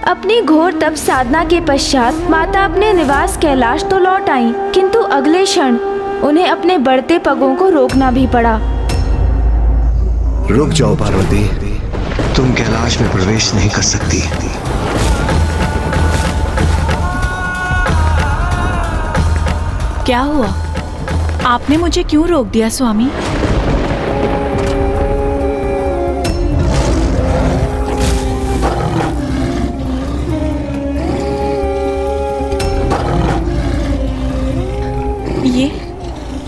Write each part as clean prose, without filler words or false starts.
अपनी घोर तप साधना के पश्चात माता अपने निवास कैलाश तो लौट आईं, किंतु अगले क्षण उन्हें अपने बढ़ते पगों को रोकना भी पड़ा। रुक जाओ पार्वती, तुम कैलाश में प्रवेश नहीं कर सकती। क्या हुआ? आपने मुझे क्यों रोक दिया स्वामी?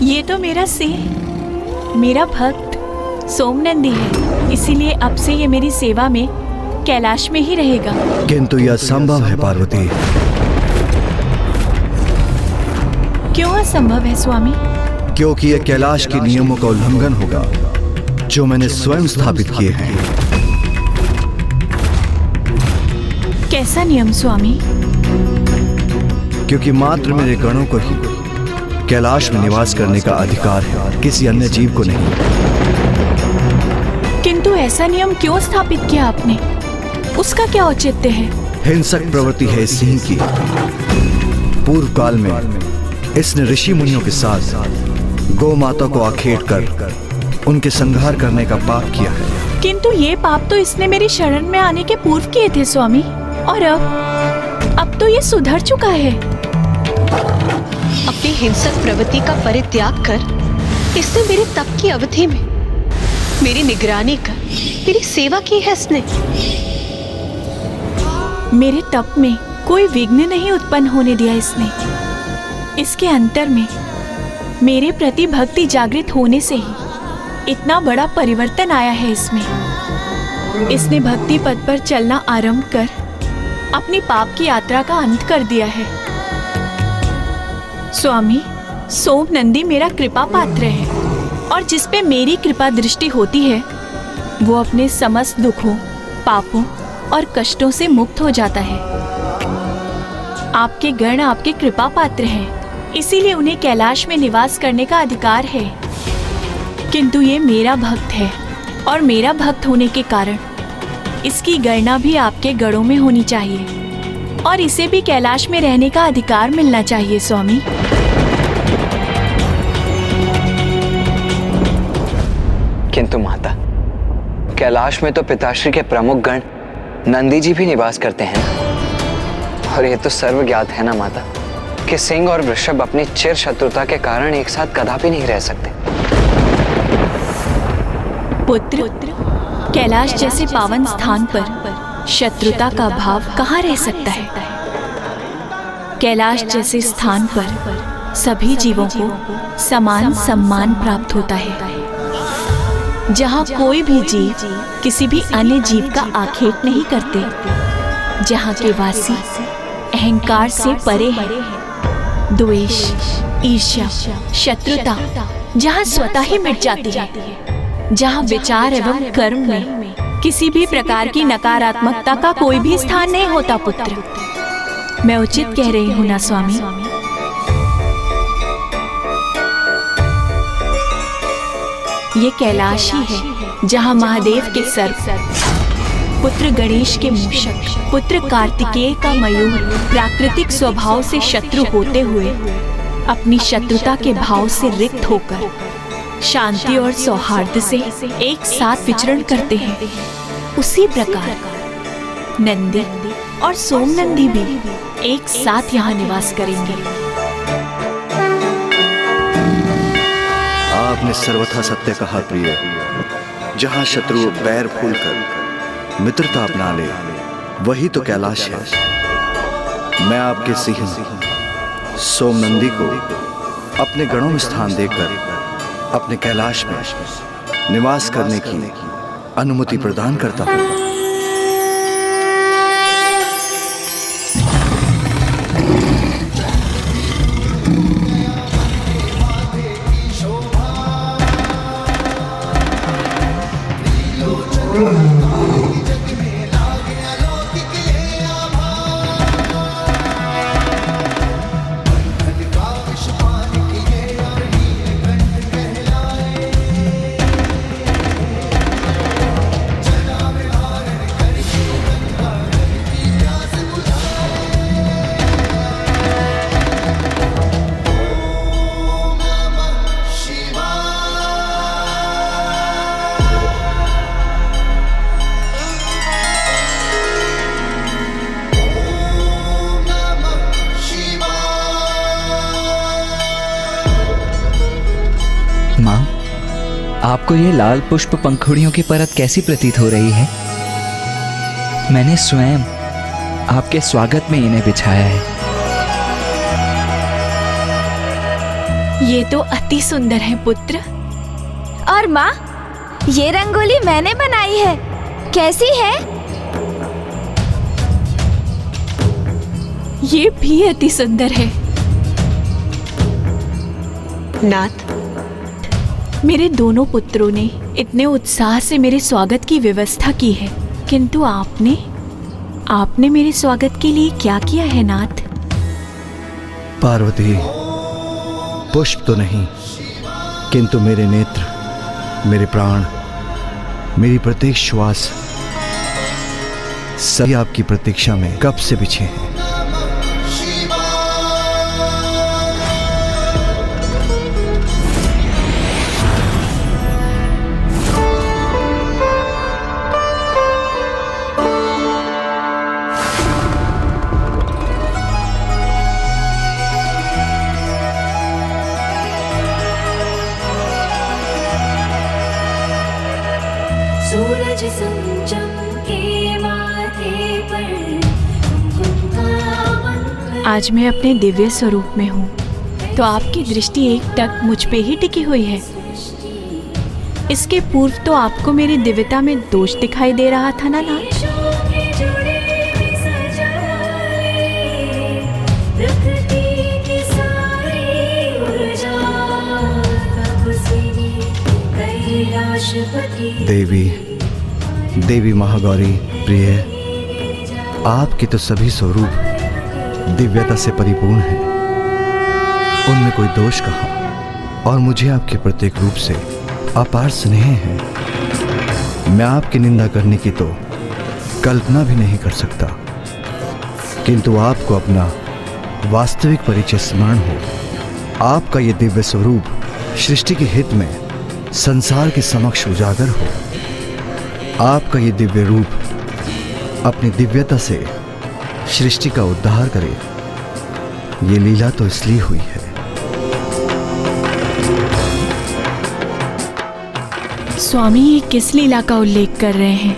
ये तो मेरा सिंह, मेरा भक्त सोमनंदी है, इसीलिए अब से ये मेरी सेवा में कैलाश में ही रहेगा। किंतु यह संभव है पार्वती। क्यों असंभव है स्वामी? क्योंकि यह कैलाश के नियमों का उल्लंघन होगा जो मैंने स्वयं स्थापित किए हैं। कैसा नियम स्वामी? क्योंकि मात्र मेरे गणों को ही कैलाश में निवास करने का अधिकार है, किसी अन्य जीव को नहीं। किंतु ऐसा नियम क्यों स्थापित किया आपने? उसका क्या औचित्य है? हिंसक प्रवृत्ति है इस सिंह की। पूर्व काल में इसने ऋषि मुनियों के साथ गौ माता को आखेट कर उनके संहार करने का पाप किया है। किंतु ये पाप तो इसने मेरी शरण में आने के पूर्व किए थे स्वामी, और अब तो ये सुधर चुका है। अपनी हिंसक प्रवृत्ति का परित्याग कर इसने मेरे तप की अवधि में मेरी निगरानी कर मेरी सेवा की है इसने। मेरे तप में कोई विघ्न नहीं उत्पन्न होने दिया इसने। इसके अंतर में मेरे प्रति भक्ति जागृत होने से ही इतना बड़ा परिवर्तन आया है इसमें। इसने भक्ति पथ पर चलना आरंभ कर अपनी पाप की यात्रा का अंत कर दिया है। स्वामी, सोमनंदी मेरा कृपा पात्र है, और जिस पे मेरी कृपा दृष्टि होती है वो अपने समस्त दुखों, पापों और कष्टों से मुक्त हो जाता है। आपके गण आपके कृपा पात्र हैं, इसीलिए उन्हें कैलाश में निवास करने का अधिकार है। किंतु ये मेरा भक्त है, और मेरा भक्त होने के कारण इसकी गणना भी आपके गणों में होनी चाहिए, और इसे भी कैलाश में रहने का अधिकार मिलना चाहिए स्वामी। किंतु माता, कैलाश में तो पिताश्री के प्रमुख गण नंदी जी भी निवास करते हैं ना। और ये तो सर्वज्ञात है ना माता कि सिंह और वृषभ अपनी चिर शत्रुता के कारण एक साथ कदापि नहीं रह सकते। पुत्र, कैलाश जैसे पावन स्थान पर शत्रुता का भाव कहाँ रह सकता है? कैलाश जैसे स्थान पर सभी जीवों को समान सम्मान प्राप्त होता है, जहाँ कोई भी जीव किसी भी अन्य जीव का आखेट नहीं करते, जहाँ के वासी अहंकार से परे हैं, द्वेष, ईर्ष्या, शत्रुता जहाँ स्वतः ही मिट जाती है, जहाँ विचार एवं कर्म में किसी भी प्रकार की नकारात्मकता का कोई भी स्थान नहीं होता। पुत्र, मैं उचित कह रही हूँ ना स्वामी? ये कैलाश ही है जहाँ महादेव के सर्प, पुत्र गणेश के मूषक, पुत्र कार्तिकेय का मयूर प्राकृतिक स्वभाव से शत्रु होते हुए अपनी शत्रुता के भाव से रिक्त होकर शांति और सौहार्द से एक साथ विचरण करते हैं, उसी प्रकार नंदी और सोमनंदी भी एक साथ यहाँ निवास करेंगे। आपने सर्वथा सत्य कहा प्रिय। जहाँ शत्रु बैर फूल कर मित्रता अपना ले, वही तो कैलाश है। मैं आपके सिंह सोमनंदी को अपने गणों में स्थान देकर अपने कैलाश में निवास करने की अनुमति प्रदान करता हूँ। आपको ये लाल पुष्प पंखुड़ियों की परत कैसी प्रतीत हो रही है? मैंने स्वयं आपके स्वागत में इन्हें बिछाया है। ये तो अति सुंदर है पुत्र। और माँ, ये रंगोली मैंने बनाई है, कैसी है? ये भी अति सुंदर है। नाथ, मेरे दोनों पुत्रों ने इतने उत्साह से मेरे स्वागत की व्यवस्था की है, किंतु आपने मेरे स्वागत के लिए क्या किया है नाथ? पार्वती, पुष्प तो नहीं, किंतु मेरे नेत्र, मेरे प्राण, मेरी प्रत्येक श्वास सभी आपकी प्रतीक्षा में कब से बिछे हैं। सूरज चमके माथे पर कुमकुम का मंगल। आज मैं अपने दिव्य स्वरूप में हूँ, तो आपकी दृष्टि एक टक मुझ पे ही टिकी हुई है। इसके पूर्व तो आपको मेरी दिव्यता में दोष दिखाई दे रहा था ना नाथ? शोभे जुड़े सजाए, प्रकृति की सारी ऊर्जा तपस्विनी कैलाशपति। देवी महागौरी प्रिय, आपके तो सभी स्वरूप दिव्यता से परिपूर्ण हैं। उनमें कोई दोष कहाँ, और मुझे आपके प्रत्येक रूप से अपार स्नेह है। मैं आपकी निंदा करने की तो कल्पना भी नहीं कर सकता, किंतु आपको अपना वास्तविक परिचय स्मरण हो, आपका ये दिव्य स्वरूप सृष्टि के हित में संसार के समक्ष उजागर हो। आपका ये दिव्य रूप अपनी दिव्यता से सृष्टि का उद्धार करे, ये लीला तो इसलिए हुई है। स्वामी ये किस लीला का उल्लेख कर रहे हैं?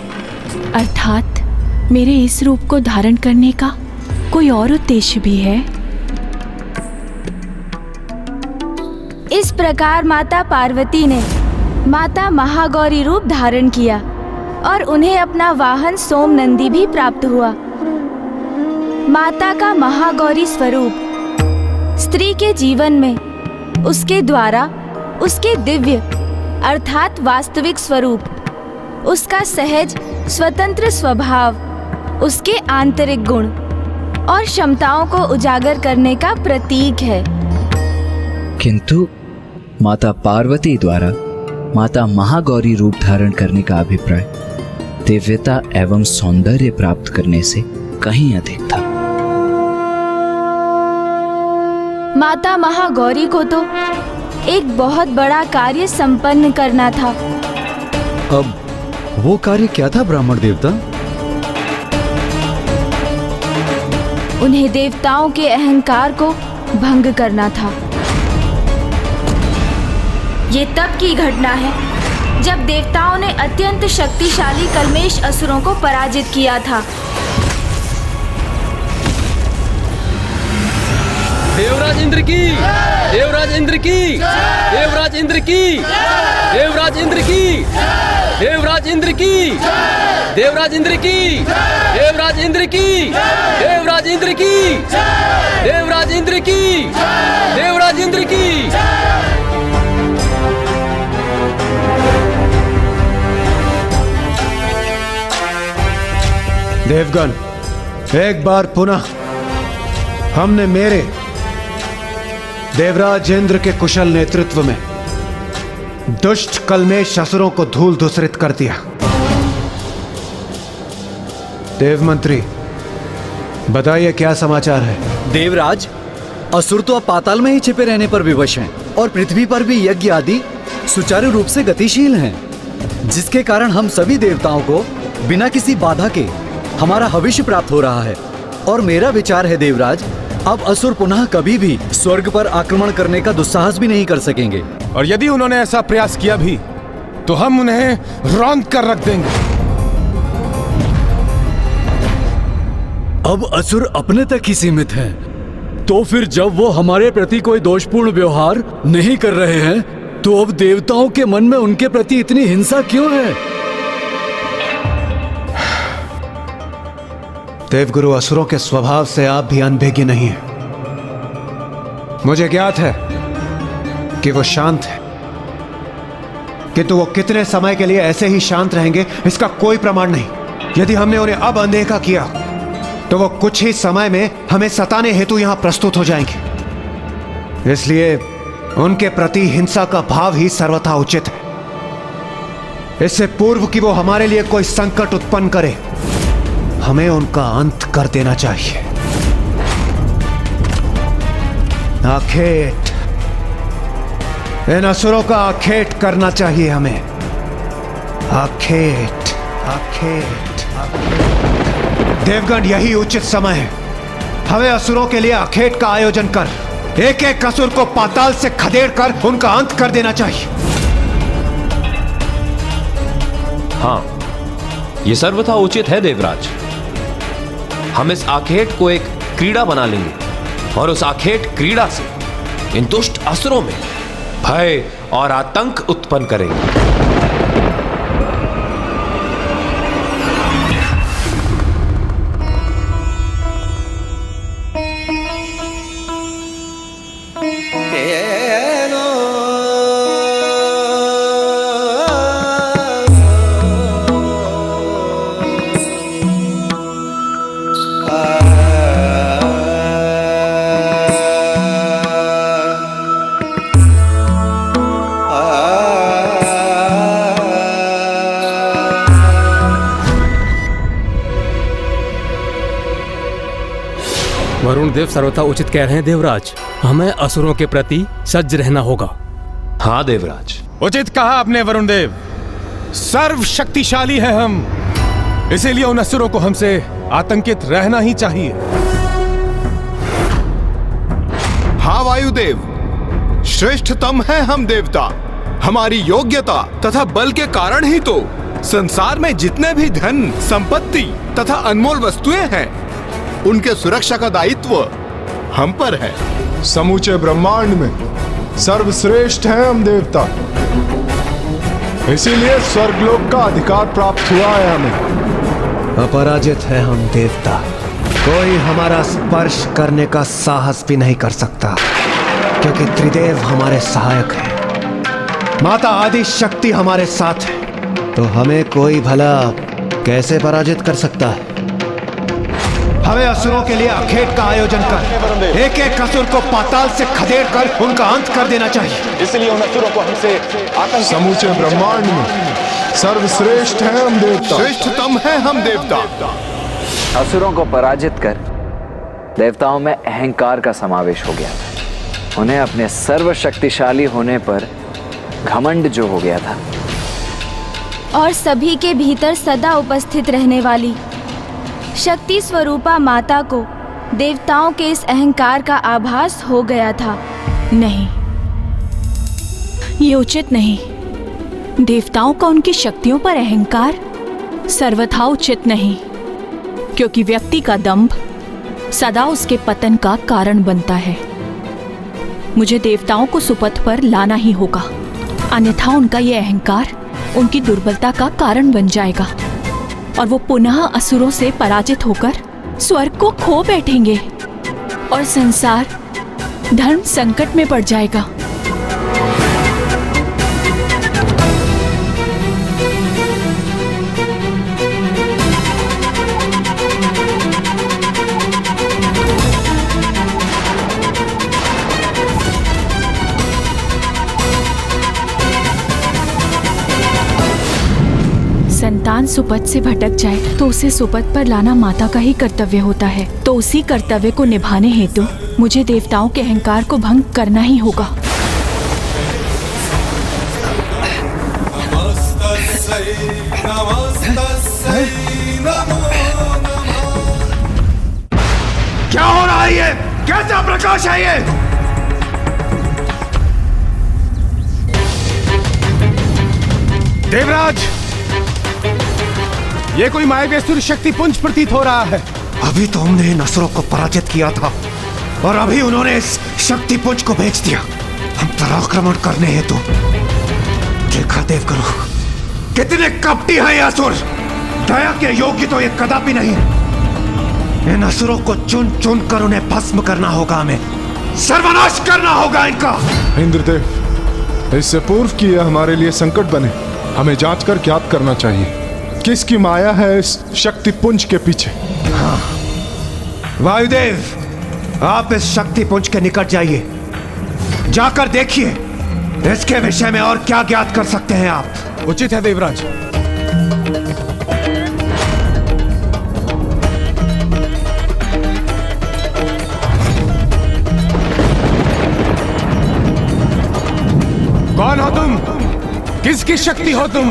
अर्थात मेरे इस रूप को धारण करने का कोई और उद्देश्य भी है? इस प्रकार माता पार्वती ने माता महागौरी रूप धारण किया और उन्हें अपना वाहन सोम नंदी भी प्राप्त हुआ। माता का महागौरी स्वरूप स्त्री के जीवन में उसके द्वारा उसके दिव्य अर्थात वास्तविक स्वरूप, उसका सहज स्वतंत्र स्वभाव, उसके आंतरिक गुण और क्षमताओं को उजागर करने का प्रतीक है। किंतु माता पार्वती द्वारा माता महागौरी रूप धारण करने का अभिप्राय दिव्यता एवं सौंदर्य प्राप्त करने से कहीं अधिक था। माता महागौरी को तो एक बहुत बड़ा कार्य संपन्न करना था। अब वो कार्य क्या था ब्राह्मण देवता? उन्हें देवताओं के अहंकार को भंग करना था। ये तब की घटना है जब देवताओं ने अत्यंत शक्तिशाली कल्मेश असुरों को पराजित किया था। देवराज इंद्र की, देवराज इंद्र की, देवराज इंद्र की, देवराज इंद्र की, देवराज इंद्र की, देवराज इंद्र की, देवराज इंद्र की, देवराज इंद्र की, देवराज इंद्र की, देवराज इंद्र की। देवगण, एक बार पुनः हमने मेरे देवराज इंद्र के कुशल नेतृत्व में दुष्ट कल्मेश असुरों को धूल धूसरित कर दिया। देव मंत्री, बताइए क्या समाचार है? देवराज, असुर तो अब पाताल में ही छिपे रहने पर विवश हैं और पृथ्वी पर भी यज्ञ आदि सुचारू रूप से गतिशील हैं, जिसके कारण हम सभी देवताओं को बिना किसी बाधा के हमारा भविष्य प्राप्त हो रहा है। और मेरा विचार है देवराज, अब असुर पुनः कभी भी स्वर्ग पर आक्रमण करने का दुस्साहस भी नहीं कर सकेंगे। और यदि उन्होंने ऐसा प्रयास किया भी तो हम उन्हें रौंद कर रख देंगे। अब असुर अपने तक ही सीमित हैं। तो फिर जब वो हमारे प्रति कोई दोषपूर्ण व्यवहार नहीं कर रहे हैं, तो अब देवताओं के मन में उनके प्रति इतनी हिंसा क्यों है? देवगुरु, असुरों के स्वभाव से आप भी अनभिज्ञ नहीं हैं। मुझे ज्ञात है कि वो शांत है, किंतु वो कितने समय के लिए ऐसे ही शांत रहेंगे इसका कोई प्रमाण नहीं। यदि हमने उन्हें अब अनदेखा किया तो वो कुछ ही समय में हमें सताने हेतु यहां प्रस्तुत हो जाएंगे। इसलिए उनके प्रति हिंसा का भाव ही सर्वथा उचित है। इससे पूर्व कि वो हमारे लिए कोई संकट उत्पन्न करे, हमें उनका अंत कर देना चाहिए। आखेट, इन असुरों का आखेट करना चाहिए हमें। आखेट, आखेट, आखेट। देवगण, यही उचित समय है। हमें असुरों के लिए आखेट का आयोजन कर एक एक असुर को पाताल से खदेड़ कर उनका अंत कर देना चाहिए। हाँ, यह सर्वथा उचित है देवराज। हम इस आखेट को एक क्रीड़ा बना लेंगे और उस आखेट क्रीड़ा से इन दुष्ट असुरों में भय और आतंक उत्पन्न करेंगे। वरुण देव सर्वथा उचित कह रहे हैं देवराज। हमें असुरों के प्रति सज्ज रहना होगा। हाँ देवराज, उचित कहा आपने वरुण देव। सर्वशक्तिशाली है हम, इसीलिए उन असुरों को हमसे आतंकित रहना ही चाहिए। हाँ वायुदेव, श्रेष्ठतम है हम देवता। हमारी योग्यता तथा बल के कारण ही तो संसार में जितने भी धन, संपत्ति तथा अनमोल वस्तुएं हैं, उनके सुरक्षा का दायित्व हम पर है। समूचे ब्रह्मांड में सर्वश्रेष्ठ है हम देवता, इसीलिए स्वर्गलोक का अधिकार प्राप्त हुआ है हमें। अपराजित है हम देवता, कोई हमारा स्पर्श करने का साहस भी नहीं कर सकता, क्योंकि त्रिदेव हमारे सहायक हैं। माता आदि शक्ति हमारे साथ है, तो हमें कोई भला कैसे पराजित कर सकता है। हमें असुरों के लिए आखेट का आयोजन कर एक एक असुर को पाताल से खदेड़ कर उनका अंत कर देना चाहिए। इसलिए उन असुरों को हमसे आतंक। समूचे ब्रह्मांड में सर्वश्रेष्ठ है हम देवता, श्रेष्ठतम है हम देवता। असुरों को पराजित कर देवताओं में अहंकार का समावेश हो गया था। उन्हें अपने सर्वशक्तिशाली होने पर घमंड जो हो गया था, और सभी के भीतर सदा उपस्थित रहने वाली शक्ति स्वरूपा माता को देवताओं के इस अहंकार का आभास हो गया था। नहीं, ये उचित नहीं। देवताओं का उनकी शक्तियों पर अहंकार सर्वथा उचित नहीं, क्योंकि व्यक्ति का दंभ सदा उसके पतन का कारण बनता है। मुझे देवताओं को सुपथ पर लाना ही होगा, अन्यथा उनका ये अहंकार उनकी दुर्बलता का कारण बन जाएगा और वो पुनः असुरों से पराजित होकर स्वर्ग को खो बैठेंगे और संसार धर्म संकट में पड़ जाएगा। संतान सुपथ से भटक जाए तो उसे सुपथ पर लाना माता का ही कर्तव्य होता है। तो उसी कर्तव्य को निभाने हेतु मुझे देवताओं के अहंकार को भंग करना ही होगा। क्या हो रहा है ये? कैसा प्रकाश है ये? देवराज, ये कोई मायावेश्वर शक्ति पुंज प्रतीत हो रहा है। अभी तो हमने इन असुरों को पराजित किया था और अभी उन्होंने इस शक्ति पुंज को बेच दिया हम पर आक्रमण करने हेतु। देखा देवगुरु, कितने कपटी हैं ये असुर। दया के योग्य तो ये कदापि नहीं। इन असुरों को चुन चुन कर उन्हें भस्म करना होगा, हमें सर्वनाश करना होगा इनका। इंद्रदेव, इससे पूर्व कि यह हमारे लिए संकट बने, हमें जांच कर ज्ञात करना चाहिए किसकी माया है इस शक्ति पुंज के पीछे। हाँ। वायुदेव, आप इस शक्ति पुंज के निकट जाइए, जाकर देखिए इसके विषय में और क्या ज्ञात कर सकते हैं आप। उचित है देवराज। कौन हो तुम? किसकी शक्ति हो तुम?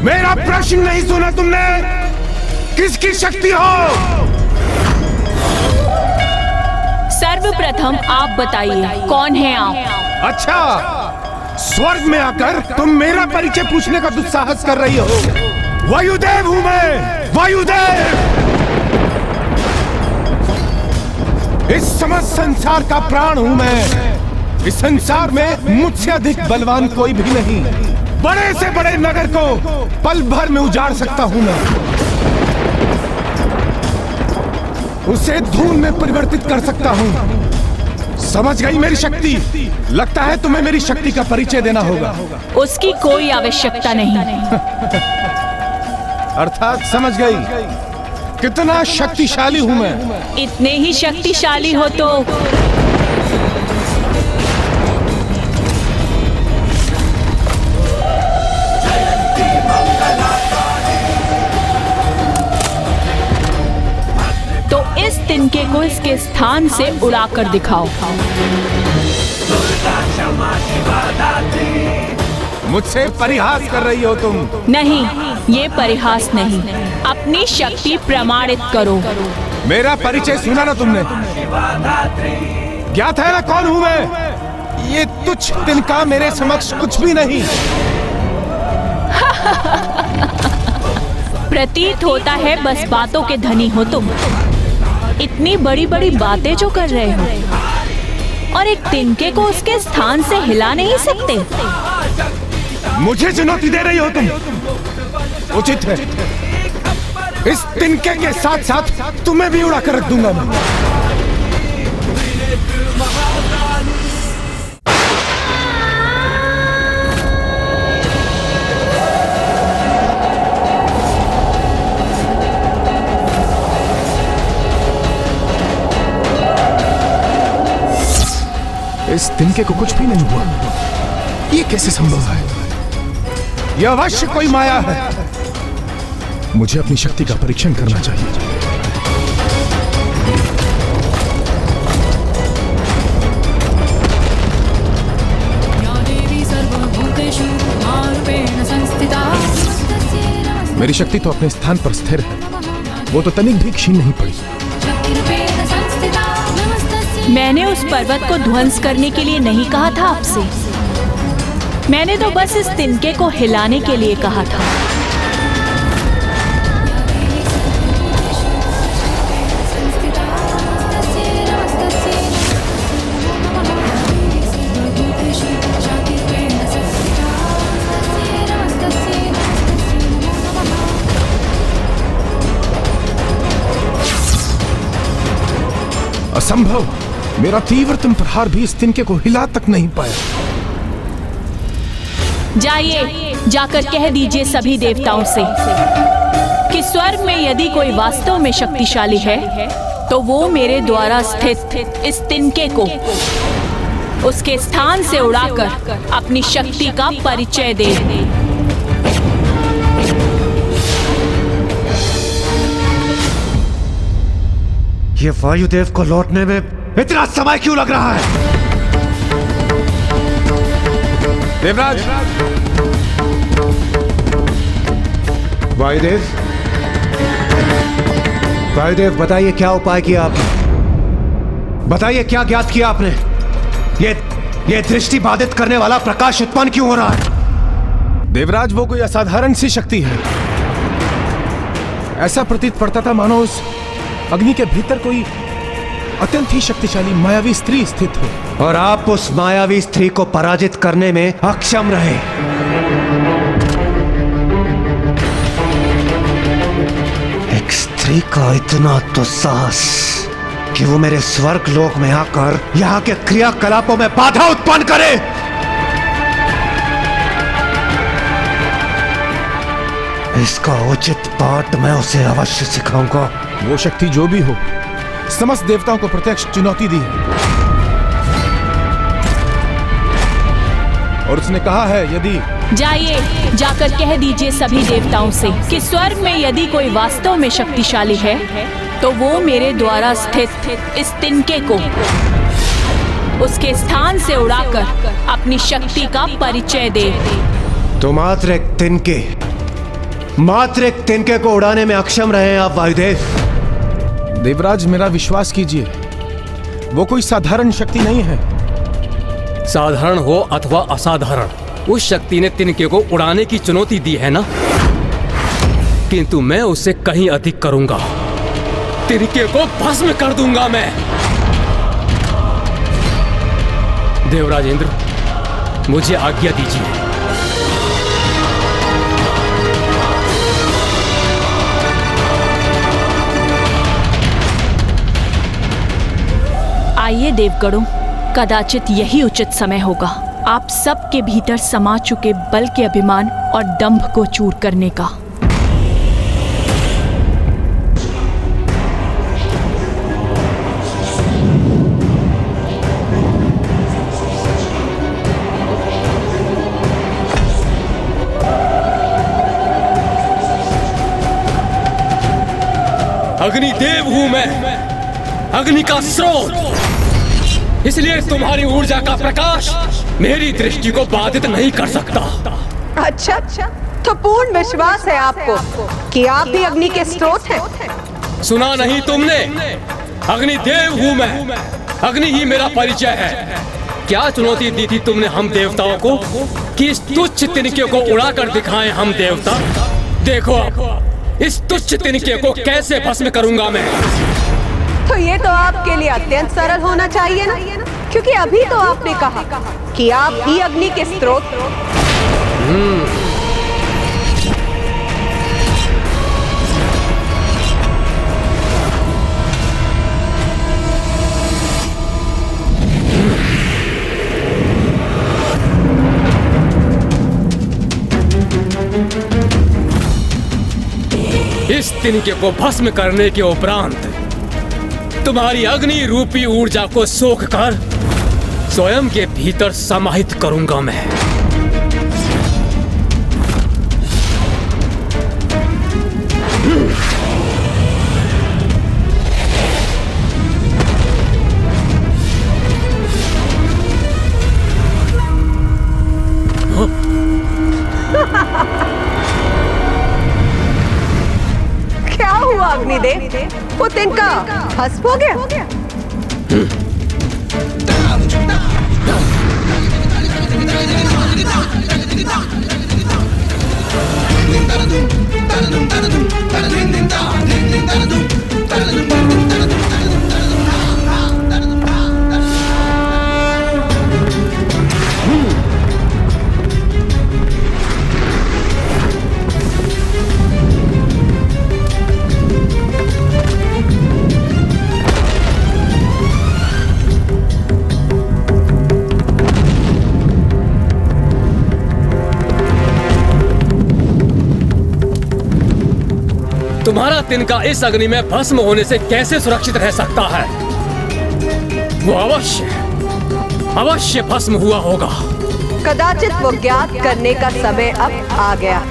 मेरा प्रश्न नहीं सुना तुमने? किसकी शक्ति हो? सर्वप्रथम आप बताइए, कौन है आप? अच्छा, स्वर्ग में आकर तुम मेरा परिचय पूछने का दुस्साहस कर रही हो। वायुदेव हूं मैं, वायुदेव। इस समस्त संसार का प्राण हूं मैं। इस संसार में मुझसे अधिक बलवान कोई भी नहीं। बड़े से बड़े नगर को पल भर में उजाड़ सकता हूं मैं। उसे धूल में परिवर्तित कर सकता हूं। समझ गई मेरी शक्ति? लगता है तुम्हें मेरी शक्ति का परिचय देना होगा। उसकी कोई आवश्यकता नहीं। अर्थात समझ गई कितना शक्तिशाली हूं मैं। इतने ही शक्तिशाली हो तो इस तिनके को इसके स्थान से उड़ाकर दिखाओ। मुझसे परिहास कर रही हो तुम? नहीं, ये परिहास नहीं, अपनी शक्ति प्रमाणित करो। मेरा परिचय सुना ना तुमने? ज्ञात है ना कौन हूं मैं? ये तुच्छ तिनका मेरे समक्ष कुछ भी नहीं। प्रतीत होता है बस बातों के धनी हो तुम। इतनी बड़ी बड़ी बातें जो कर रहे हो और एक तिनके को उसके स्थान से हिला नहीं सकते। मुझे चुनौती दे रही हो तुम? उचित है, इस तिनके के साथ साथ तुम्हें भी उड़ा कर रख दूंगा मैं। इस तिनके को कुछ भी नहीं हुआ। ये कैसे संभव है? यह अवश्य कोई माया है। मुझे अपनी शक्ति का परीक्षण करना चाहिए। मेरी शक्ति तो अपने स्थान पर स्थिर है, वो तो तनिक भी क्षीण नहीं पड़ी। मैंने उस पर्वत को ध्वंस करने के लिए नहीं कहा था आपसे। मैंने तो बस इस तिनके को हिलाने के लिए कहा था। असंभव! मेरा तीव्रतम प्रहार भी इस तिनके को हिला तक नहीं पाया। जाइए, जाकर कह दीजिए सभी देवताओं से कि स्वर्ग में यदि कोई वास्तव में शक्तिशाली है तो वो मेरे द्वारा स्थित इस तिनके को उसके स्थान से उड़ाकर अपनी शक्ति का परिचय दे। ये वायुदेव को लौटने में इतना समय क्यों लग रहा है? देवराज! वायुदेव, वायुदेव बताइए क्या उपाय किया आपने? बताइए क्या ज्ञात किया आपने? ये दृष्टि बाधित करने वाला प्रकाश उत्पन्न क्यों हो रहा है? देवराज, वो कोई असाधारण सी शक्ति है। ऐसा प्रतीत पड़ता था मानो उस अग्नि के भीतर कोई अत्यंत ही शक्तिशाली मायावी स्त्री स्थित हो, और आप उस मायावी स्त्री को पराजित करने में अक्षम रहे। एक स्त्री का इतना तो साहस कि वो मेरे स्वर्ग लोक में आकर यहाँ के क्रियाकलापों में बाधा उत्पन्न करे। इसका उचित पाठ मैं उसे अवश्य सिखाऊंगा। वो शक्ति जो भी हो, समस्त देवताओं को प्रत्यक्ष चुनौती दी है और उसने कहा है यदि जाइए, जाकर कह दीजिए सभी देवताओं से कि स्वर्ग में यदि कोई वास्तव में शक्तिशाली है तो वो मेरे द्वारा स्थित इस तिनके को उसके स्थान से उड़ाकर अपनी शक्ति का परिचय दे। तो मात्र एक तिनके को उड़ाने में अक्षम रहे हैं आप वायुदेव। देवराज, मेरा विश्वास कीजिए, वो कोई साधारण शक्ति नहीं है। साधारण हो अथवा असाधारण, उस शक्ति ने तिनके को उड़ाने की चुनौती दी है ना, किंतु मैं उससे कहीं अधिक करूंगा। तिनके को भस्म कर दूंगा मैं। देवराज इंद्र, मुझे आज्ञा दीजिए। आइए देवगणों, कदाचित यही उचित समय होगा आप सबके भीतर समा चुके बल के अभिमान और दंभ को चूर करने का। अग्निदेव हूं मैं, अग्नि का स्रोत, इसलिए तुम्हारी ऊर्जा का प्रकाश मेरी दृष्टि को बाधित नहीं कर सकता। अच्छा, तो पूर्ण विश्वास है आपको कि आप भी अग्नि के स्रोत हैं। सुना नहीं तुमने? अग्निदेव हूं मैं, अग्नि ही मेरा परिचय है। क्या चुनौती दी थी तुमने हम देवताओं को कि इस तुच्छ तिनके को उड़ाकर दिखाएं हम देवता? देखो इस तुच्छ तिनके को कैसे भस्म करूंगा मैं। तो ये तो आपके लिए अत्यंत सरल होना चाहिए ना, क्योंकि अभी तो आपने कहा कि आप ही अग्नि के स्रोत। इस तिनके को भस्म करने के उपरांत तुम्हारी अग्नि रूपी ऊर्जा को सोख कर स्वयं के भीतर समाहित करूंगा मैं। क्या हुआ अग्निदेव? वो तिनका भस्म हो गया? तुम्हारा तिनका इस अग्नि में भस्म होने से कैसे सुरक्षित रह सकता है? वो अवश्य भस्म हुआ होगा। कदाचित वो ज्ञात करने का समय अब आ गया।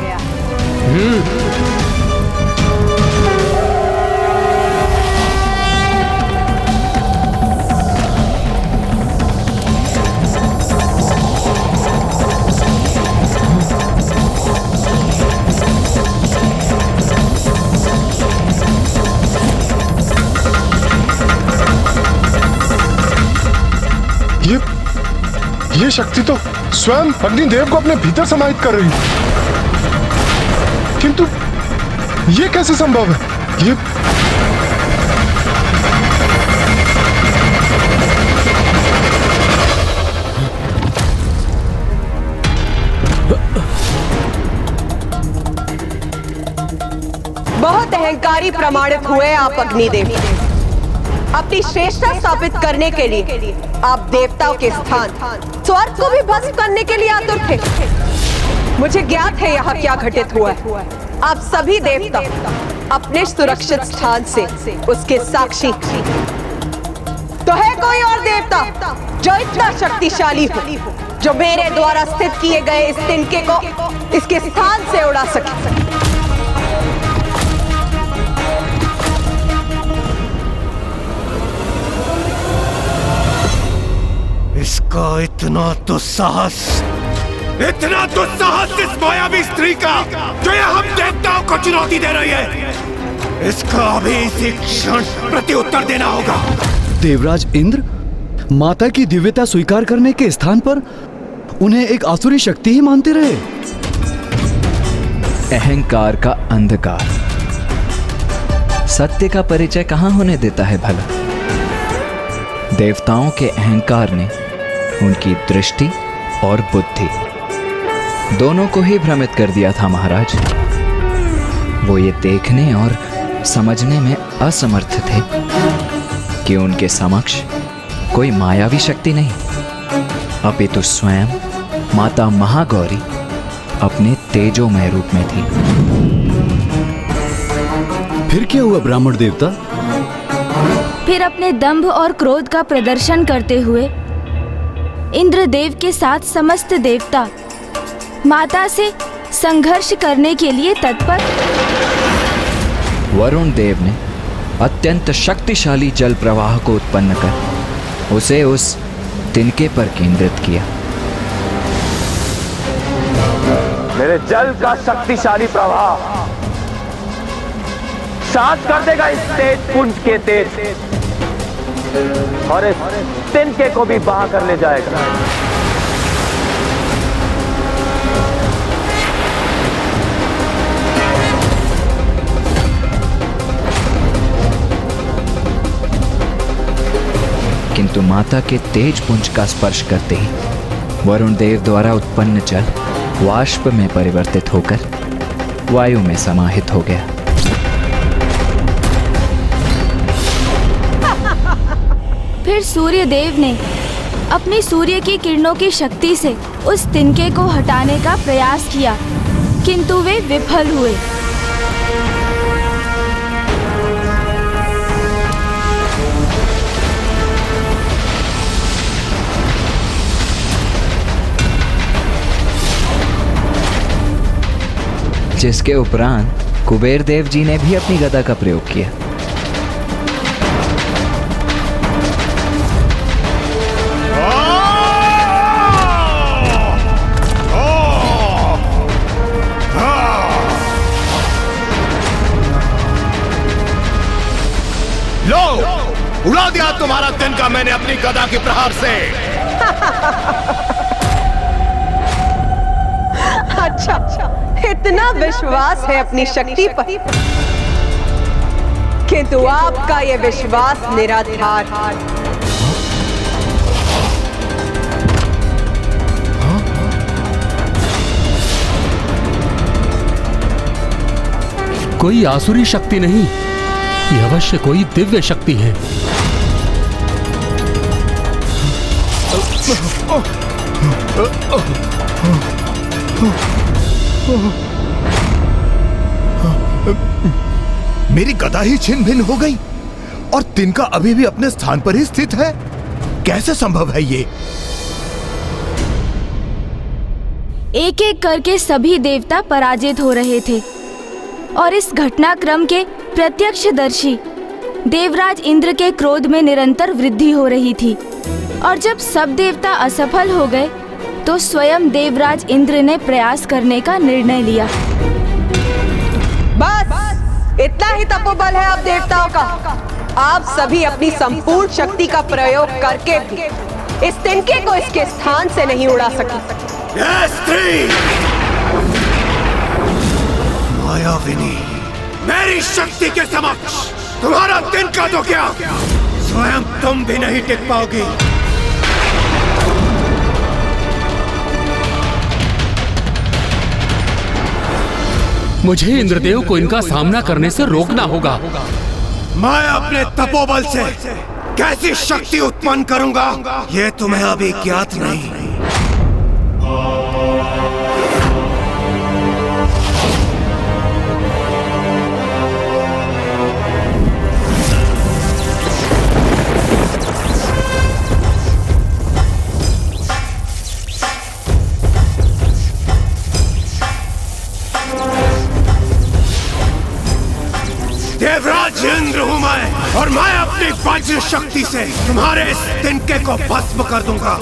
ये शक्ति तो स्वयं अग्निदेव को अपने भीतर समाहित कर रही है, किंतु ये कैसे संभव है? ये बहुत अहंकारी प्रमाणित हुए आप अग्निदेव। अपनी श्रेष्ठता स्थापित करने के लिए आप देवताओं के स्थान स्वर्ग को भी भस्म करने के लिए आतुर थे। मुझे ज्ञात है यहाँ क्या घटित हुआ है। आप सभी देवता अपने सुरक्षित स्थान से उसके साक्षी। तो है कोई और देवता जो इतना शक्तिशाली हो, जो मेरे द्वारा स्थित किए गए इस तिनके को इसके स्थान से उड़ा सके? इसका इतना दुस्साहस इस मायावी स्त्री का जो ये हम देवताओं को चुनौती दे रही है, इसका अभी इसी क्षण प्रत्युत्तर देना होगा। देवराज इंद्र माता की दिव्यता स्वीकार करने के स्थान पर उन्हें एक आसुरी शक्ति ही मानते रहे। अहंकार का अंधकार सत्य का परिचय कहां होने देता है भला। देवताओं के अहंकार ने उनकी दृष्टि और बुद्धि दोनों को ही भ्रमित कर दिया था महाराज। वो ये देखने और समझने में असमर्थ थे कि उनके समक्ष कोई मायावी शक्ति नहीं, अपितु स्वयं माता महागौरी अपने तेजोमय रूप में थी। फिर क्या हुआ ब्राह्मण देवता? फिर अपने दंभ और क्रोध का प्रदर्शन करते हुए इंद्रदेव के साथ समस्त देवता माता से संघर्ष करने के लिए तत्पर। वरुण देव ने अत्यंत शक्तिशाली जल प्रवाह को उत्पन्न कर उसे उस तिनके पर केंद्रित किया। मेरे जल का शक्तिशाली प्रवाह शांत कर देगा इस तेज पुंज के तेज और इस तिनके को भी बहा कर ले जाएगा। किंतु माता के तेज पुंज का स्पर्श करते ही वरुण देव द्वारा उत्पन्न जल वाष्प में परिवर्तित होकर वायु में समाहित हो गया। फिर सूर्य देव ने अपनी सूर्य की किरणों की शक्ति से उस तिनके को हटाने का प्रयास किया, किंतु वे विफल हुए। जिसके उपरांत कुबेर देव जी ने भी अपनी गदा का प्रयोग किया। लो, उड़ा दिया तुम्हारा तिनका मैंने अपनी गदा के प्रहार से। अच्छा, इतना विश्वास है अपनी शक्ति पर, किंतु आपका ये विश्वास निराधार। कोई आसुरी शक्ति नहीं, ये अवश्य कोई दिव्य शक्ति है। मेरी गदा ही छिन्न भिन्न हो गई और तिनका अभी भी अपने स्थान पर ही स्थित है। कैसे संभव है ये? एक एक करके सभी देवता पराजित हो रहे थे और इस घटनाक्रम के प्रत्यक्षदर्शी देवराज इंद्र के क्रोध में निरंतर वृद्धि हो रही थी। और जब सब देवता असफल हो गए तो स्वयं देवराज इंद्र ने प्रयास करने का निर्णय लिया। बस इतना ही तपोबल है आप देवताओं का। आप सभी अपनी संपूर्ण शक्ति का प्रयोग करके भी इस तिनके को इसके स्थान से नहीं उड़ा सकी। स्त्री मायाविनी, मेरी शक्ति के समक्ष तुम्हारा तिनका तो क्या, स्वयं तुम भी नहीं टिक पाओगी। मुझे इंद्रदेव को इनका सामना करने से रोकना होगा। मैं अपने तपोबल से कैसी शक्ति उत्पन्न करूंगा, ये तुम्हें अभी ज्ञात नहीं। देवराज इंद्र हूं मैं, और मैं अपनी वज्र शक्ति से तुम्हारे इस तिनके को भस्म कर दूंगा।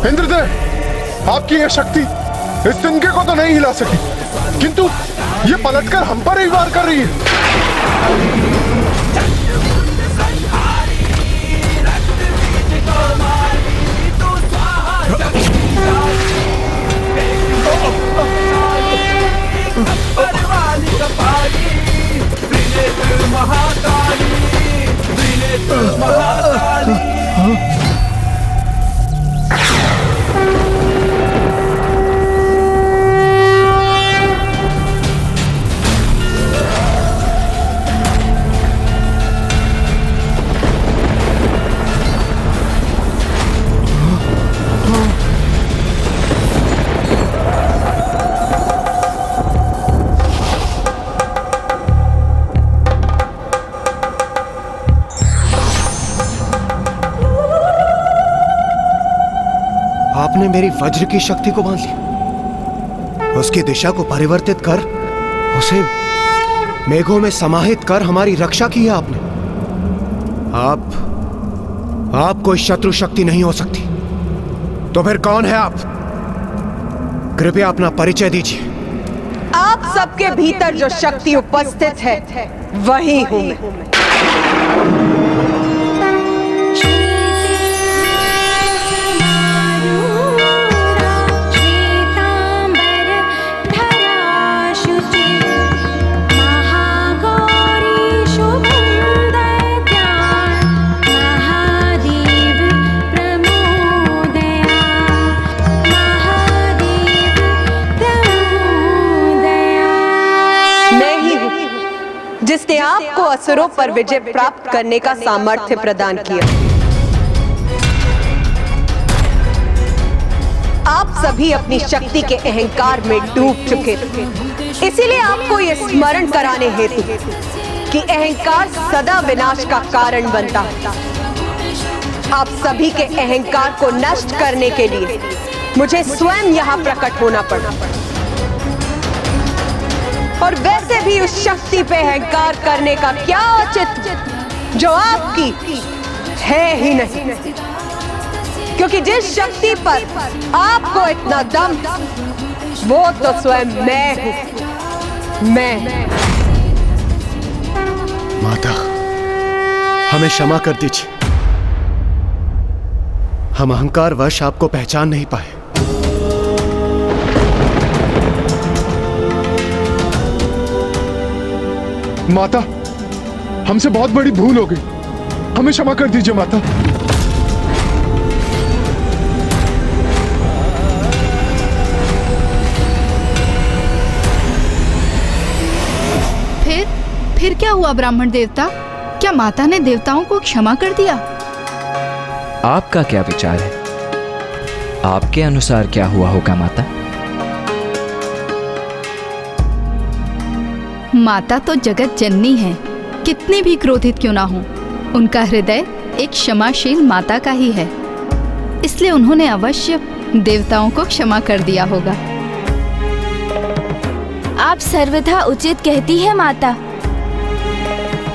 इंद्रदेव, आपकी यह शक्ति इस तिनके को तो नहीं हिला सकी, किंतु ये पलटकर हम पर ही वार कर रही है। आपने मेरी वज्र की शक्ति को बांध लिया, उसकी दिशा को परिवर्तित कर उसे मेघों में समाहित कर हमारी रक्षा की है आपने। आप कोई शत्रु शक्ति नहीं हो सकती। तो फिर कौन है आप? कृपया अपना परिचय दीजिए। आप सबके भीतर जो शक्ति उपस्थित है वही हूं मैं। जिसने आपको असुरों पर विजय प्राप्त करने का सामर्थ्य प्रदान किया। आप सभी अपनी शक्ति के अहंकार में डूब चुके थे, इसीलिए आपको यह स्मरण कराने हेतु कि अहंकार सदा विनाश का कारण बनता है। आप सभी के अहंकार को नष्ट करने के लिए मुझे स्वयं यहाँ प्रकट होना पड़ा, और वैसे भी उस शक्ति पे अहंकार करने का क्या औचित्य जो आपकी है ही नहीं, क्योंकि जिस शक्ति पर आपको इतना दम वो तो स्वयं मैं हूं। मैं। माता, हमें क्षमा कर दीजिए, हम अहंकारवश आपको पहचान नहीं पाए। माता, हमसे बहुत बड़ी भूल हो गई, हमें क्षमा कर दीजिए माता। फिर क्या हुआ ब्राह्मण देवता? क्या माता ने देवताओं को क्षमा कर दिया? आपका क्या विचार है? आपके अनुसार क्या हुआ होगा माता? माता तो जगत जननी है, कितने भी क्रोधित क्यों ना हो, उनका हृदय एक क्षमाशील माता का ही है, इसलिए उन्होंने अवश्य देवताओं को क्षमा कर दिया होगा। आप सर्वथा उचित कहती है माता।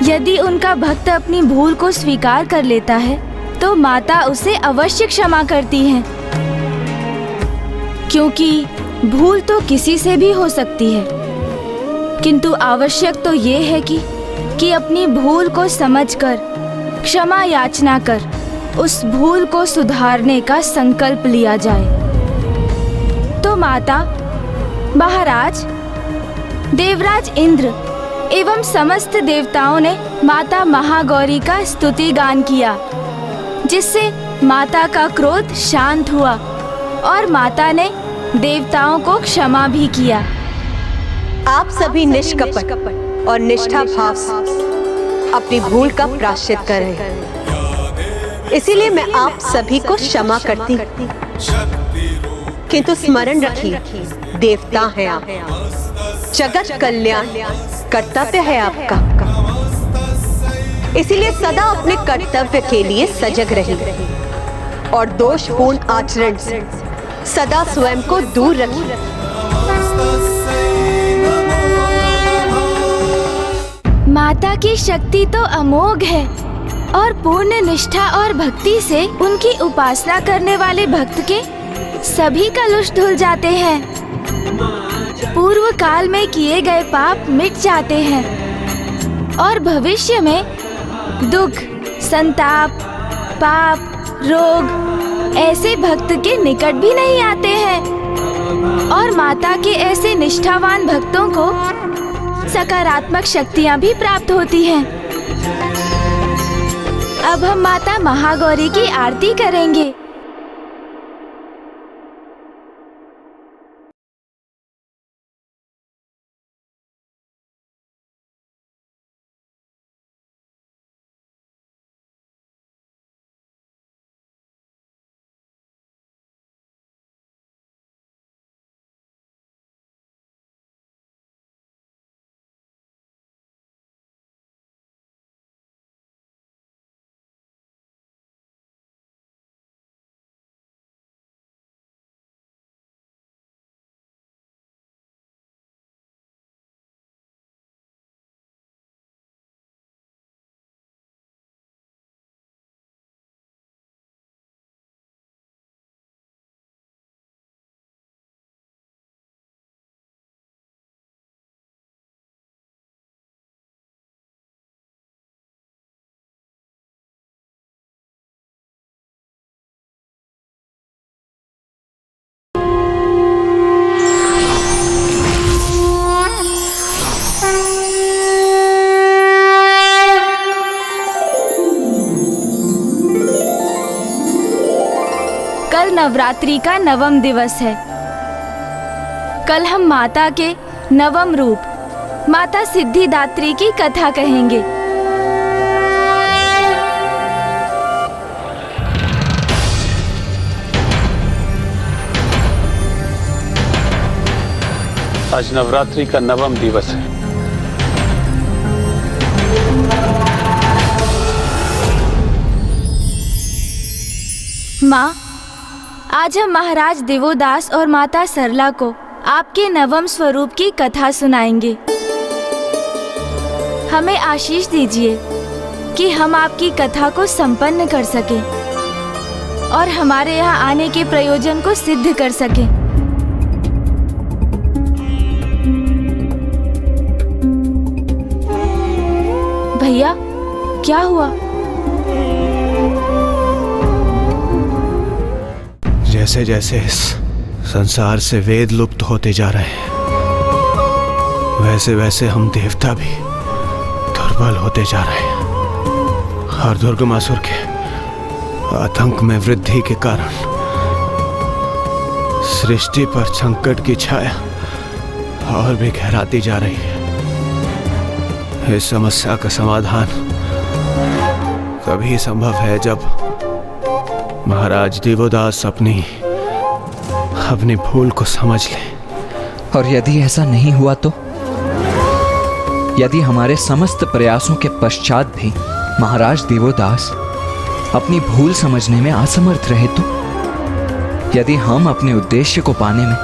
यदि उनका भक्त अपनी भूल को स्वीकार कर लेता है तो माता उसे अवश्य क्षमा करती हैं, क्योंकि भूल तो किसी से भी हो सकती है, किंतु आवश्यक तो ये है कि अपनी भूल को समझकर क्षमा याचना कर उस भूल को सुधारने का संकल्प लिया जाए। तो माता, महाराज, देवराज इंद्र एवं समस्त देवताओं ने माता महागौरी का स्तुति गान किया, जिससे माता का क्रोध शांत हुआ और माता ने देवताओं को क्षमा भी किया। आप सभी निष्कपट और निष्ठा भाव से अपनी भूल का प्रायश्चित करें, इसीलिए मैं आप सभी को क्षमा करती। किंतु स्मरण रखिए, देवता हैं आप, जगत कल्याण कर्तव्य है आपका, इसीलिए सदा अपने कर्तव्य के लिए सजग रहिए और दोषपूर्ण आचरण से सदा स्वयं को दूर रखिए। माता की शक्ति तो अमोघ है और पूर्ण निष्ठा और भक्ति से उनकी उपासना करने वाले भक्त के सभी कलुष धुल जाते हैं। पूर्व काल में किए गए पाप मिट जाते हैं और भविष्य में दुख, संताप, पाप, रोग ऐसे भक्त के निकट भी नहीं आते हैं और माता के ऐसे निष्ठावान भक्तों को सकारात्मक शक्तियां भी प्राप्त होती हैं। अब हम माता महागौरी की आरती करेंगे। कल नवरात्रि का 9वां दिवस है। कल हम माता के 9वें रूप माता सिद्धिदात्री की कथा कहेंगे। आज नवरात्रि का 9वां दिवस है। माँ, आज हम महाराज देवोदास और माता सरला को आपके 9वें स्वरूप की कथा सुनाएंगे। हमें आशीष दीजिए कि हम आपकी कथा को संपन्न कर सकें और हमारे यहाँ आने के प्रयोजन को सिद्ध कर सकें। भैया, क्या हुआ? जैसे जैसे इस संसार से वेद लुप्त होते जा रहे हैं, वैसे वैसे हम देवता भी दुर्बल होते जा रहे हैं और दुर्गमासुर के आतंक में वृद्धि के कारण सृष्टि पर संकट की छाया और भी गहराती जा रही है। इस समस्या का समाधान तभी संभव है जब महाराज देवोदास अपनी भूल को समझ ले। और यदि ऐसा नहीं हुआ यदि हमारे समस्त प्रयासों के पश्चात भी महाराज देवोदास अपनी भूल समझने में असमर्थ रहे तो, यदि हम अपने उद्देश्य को पाने में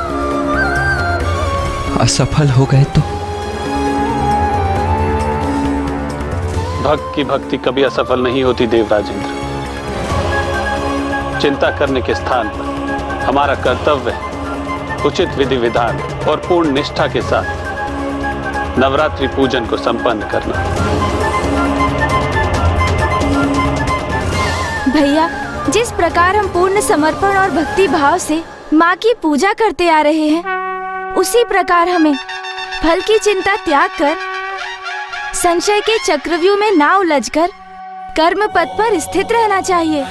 असफल हो गए तो? भक्त की भक्ति कभी असफल नहीं होती देवराज इंद्र। चिंता करने के स्थान पर हमारा कर्तव्य है उचित विधि विधान और पूर्ण निष्ठा के साथ नवरात्रि पूजन को संपन्न करना। भैया, जिस प्रकार हम पूर्ण समर्पण और भक्ति भाव से माँ की पूजा करते आ रहे हैं, उसी प्रकार हमें फल की चिंता त्याग कर संशय के चक्रव्यूह में ना उलझकर कर्म पथ पर स्थित रहना चाहिए,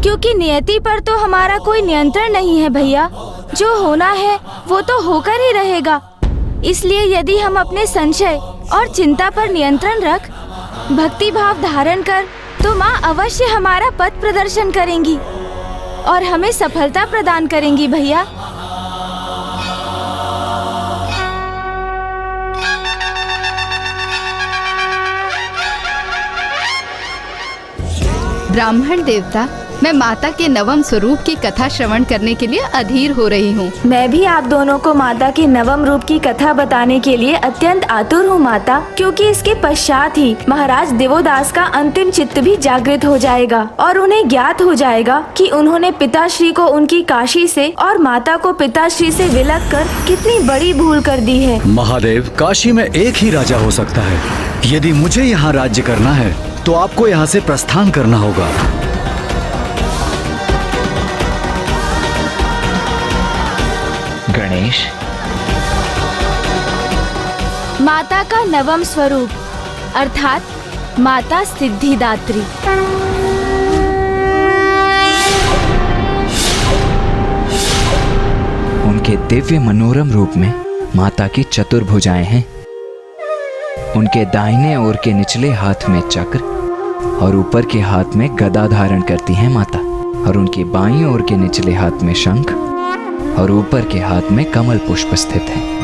क्योंकि नियति पर तो हमारा कोई नियंत्रण नहीं है भैया। जो होना है वो तो होकर ही रहेगा। इसलिए यदि हम अपने संशय और चिंता पर नियंत्रण रख भक्ति भाव धारण कर, तो माँ अवश्य हमारा पथ प्रदर्शन करेंगी और हमें सफलता प्रदान करेंगी भैया। ब्राह्मण देवता, मैं माता के नवम स्वरूप की कथा श्रवण करने के लिए अधीर हो रही हूँ। मैं भी आप दोनों को माता के नवम रूप की कथा बताने के लिए अत्यंत आतुर हूँ माता, क्योंकि इसके पश्चात ही महाराज देवोदास का अंतिम चित्त भी जागृत हो जाएगा और उन्हें ज्ञात हो जाएगा कि उन्होंने पिताश्री को उनकी काशी से और माता को पिताश्री से विलग कर कितनी बड़ी भूल कर दी है। महादेव, काशी में एक ही राजा हो सकता है। यदि मुझे यहाँ राज्य करना है तो आपको यहाँ से प्रस्थान करना होगा। गणेश, माता का नवम स्वरूप अर्थात माता सिद्धिदात्री। उनके दिव्य मनोरम रूप में माता की चतुर्भुजाएं हैं। उनके दाहिने ओर के निचले हाथ में चक्र और ऊपर के हाथ में गदा धारण करती है माता, और उनके बाईं ओर के निचले हाथ में शंख और ऊपर के हाथ में कमल पुष्प स्थित है।